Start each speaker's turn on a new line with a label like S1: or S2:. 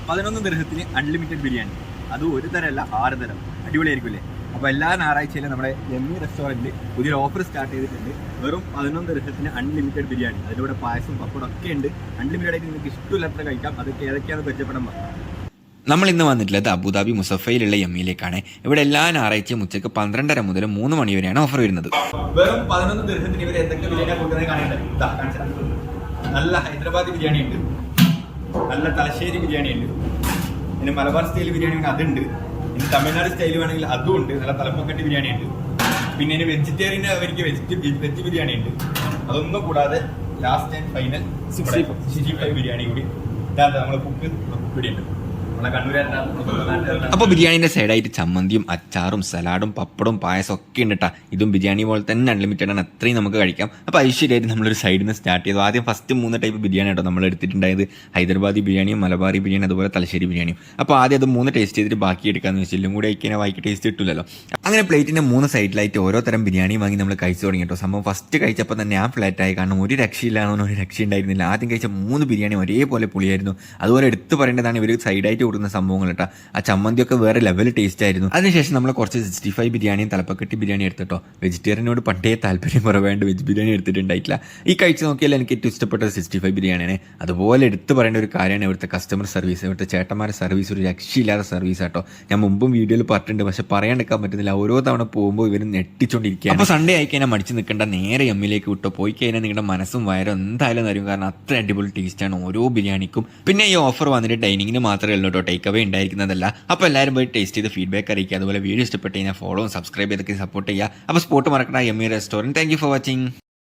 S1: 11 ദിർഹത്തിന് unlimited biryani. അത് ഒരു തരമല്ല 6 തരം. അടിപൊളിയായിരിക്കില്ലേ? അപ്പോൾ എല്ലാ ഞായറാഴ്ചയിലും നമ്മുടെ എമ്മി റെസ്റ്റോറൻറ്റിൽ പുതിയൊരു ഓഫർ സ്റ്റാർട്ട് ചെയ്തിട്ടുണ്ട്. വെറും 11 ദിർഹത്തിന് അൺലിമിറ്റഡ് ബിരിയാണി. അതിലൂടെ പായസം പപ്പടം ഒക്കെ ഉണ്ട്. അൺലിമിറ്റഡ് ആയിട്ട് നിങ്ങൾക്ക് ഇഷ്ടമില്ലാത്ത കഴിക്കാം. അതൊക്കെ ഏതൊക്കെയാണെന്ന് പരിചയപ്പെടാൻ പറഞ്ഞു.
S2: നമ്മൾ ഇന്ന് വന്നിട്ടുള്ളത് അബുദാബി മുസഫയിലുള്ള എമ്മിയിലേക്കാണ്. ഇവിടെ എല്ലാ ഞായറാഴ്ചയും ഉച്ചയ്ക്ക് 12:30 മുതൽ 3 മണി വരെയാണ് ഓഫർ വരുന്നത്.
S1: വെറും 11 ദിർഹത്തിന് ഇവർ എന്തൊക്കെ ബിരിയാണിയാണ് കൊടുക്കുന്നത് കാണേണ്ടത്. നല്ല ഹൈദരാബാദി ബിരിയാണി ഉണ്ട്, നല്ല തലശ്ശേരി ബിരിയാണി ഉണ്ട്, പിന്നെ മലബാർ സ്റ്റൈൽ ബിരിയാണി അതുണ്ട്, ഇനി തമിഴ്നാട് സ്റ്റൈൽ വേണമെങ്കിൽ അതും ഉണ്ട്, നല്ല തലപ്പക്കട്ടി ബിരിയാണി ഉണ്ട്, പിന്നെ ഇനി വെജിറ്റേറിയൻ അവർക്ക് വെജ് ബിരിയാണി ഉണ്ട്. അതൊന്നും കൂടാതെ ലാസ്റ്റ് ആൻഡ് ഫൈനൽ 65 ബിരിയാണി കൂടി നമ്മൾ കുക്ക് ഇവിടെ ഉണ്ട്.
S2: അപ്പോൾ ബിരിയാണിന്റെ സൈഡായിട്ട് ചമ്മന്തിയും അച്ചാറും സലാഡും പപ്പടും പായസം ഒക്കെ ഉണ്ട് കേട്ടോ. ഇതും ബിരിയാണി പോലെ തന്നെ അൺലിമിറ്റഡ് ആണ്, അത്രയും നമുക്ക് കഴിക്കാം. അപ്പോൾ ഐശ്വര്യമായിട്ട് നമ്മളൊരു സൈഡിൽ നിന്ന് സ്റ്റാർട്ട് ചെയ്തു. ആദ്യം ഫസ്റ്റ് 3 ടൈപ്പ് ബിരിയാണി കേട്ടോ നമ്മൾ എടുത്തിട്ടുണ്ടായത്. ഹൈദരാബാദി ബിരിയാണിയും മലബാറി ബിരിയാണി അതുപോലെ തലശ്ശേരി ബിരിയാണിയും. അപ്പോൾ ആദ്യം അത് 3 ടേസ്റ്റ് ചെയ്തിട്ട് ബാക്കി എടുക്കാമെന്ന് വെച്ചാൽ എല്ലാം കൂടി അയക്കാൻ വായിക്ക് ടേസ്റ്റ് കിട്ടില്ലല്ലോ. അങ്ങനെ പ്ലേറ്റിന്റെ 3 സൈഡിലായിട്ട് ഓരോ തരം ബിരിയാണി വാങ്ങി നമ്മൾ കഴിച്ചു തുടങ്ങി കേട്ടോ. സംഭവം ഫസ്റ്റ് കഴിച്ചപ്പോൾ തന്നെ ഞാൻ ഫ്ലാറ്റായി, കാരണം ഒരു രക്ഷയില്ലാന്നോ ഒരു രക്ഷ ഉണ്ടായിരുന്നില്ല. ആദ്യം കഴിച്ച 3 ബിരിയാണി ഒരേപോലെ പുളിയായിരുന്നു. അതുപോലെ എടുത്തു പറയേണ്ടതാണ് ഇവർ സൈഡായിട്ട് കൊടുക്കുന്ന സംഭവങ്ങൾ കേട്ടോ. ആ ചമ്മന്തിയൊക്കെ വേറെ ലെവൽ ടേസ്റ്റ് ആയിരുന്നു. അതിനുശേഷം നമ്മൾ കുറച്ച് 65 ബിരിയാണിയും തലപ്പക്കട്ടി ബിരിയാണി എടുത്തിട്ടോ. വെജിറ്റേറിയനോട് പണ്ടേ താല്പര്യം കുറവാണ്ട് വെജ് ബിരിയാണി എടുത്തിട്ടുണ്ടായിട്ടില്ല. ഈ കഴിച്ച് നോക്കിയാൽ എനിക്ക് ഏറ്റവും ഇഷ്ടപ്പെട്ടത് 65 ബിരിയാണിയാണ്. അതുപോലെ എടുത്തു പറയേണ്ട ഒരു കാര്യമാണ് ഇവിടുത്തെ കസ്റ്റമർ സർവീസ്. ഇവിടുത്തെ ചേട്ടന്മാരുടെ സർവീസ് ഒരു രക്ഷയില്ലാത്ത സർവീസ് ആട്ടോ. ഞാൻ മുമ്പും വീഡിയോയിൽ പറഞ്ഞിട്ടുണ്ട്, പക്ഷെ പറയാണ്ടിരിക്കാൻ പറ്റുന്നില്ല. ഓരോ തവണ പോകുമ്പോൾ ഇവർ ഞെട്ടിച്ചോണ്ടിരിക്കുകയാണ്. അപ്പോൾ സൺഡേ ആയിക്കഴിഞ്ഞാൽ മടിച്ച് നിൽക്കേണ്ട, നേരെ എമ്മിലേക്ക് വിട്ടോ. പോയി കഴിഞ്ഞാൽ നിങ്ങളുടെ മനസ്സും വയറും എന്തായാലും തരും, കാരണം അത്ര അടിപൊളി ടേസ്റ്റാണ് ഓരോ ബിരിയാണിക്കും. പിന്നെ ഈ ഓഫർ വന്നിട്ട് ഡൈനിങ്ങിന് മാത്രമേ ഉള്ളൂ കേട്ടോ, ടേക്ക് അവേ ഉണ്ടായിരിക്കുന്നതല്ല. അപ്പോൾ എല്ലാവരും പോയി ടേസ്റ്റ് ചെയ്ത് ഫീഡ്ബാക്ക് അറിയിക്കുക. അതുപോലെ വീഡിയോ ഇഷ്ടപ്പെട്ട് കഴിഞ്ഞാൽ ഫോളോ സബ്സ്ക്രൈബ് ചെയ്തൊക്കെ സപ്പോർട്ട് ചെയ്യുക. അപ്പോൾ സ്പോട്ട് മറക്കണ്ട Emmy restaurant. Thank you for watching.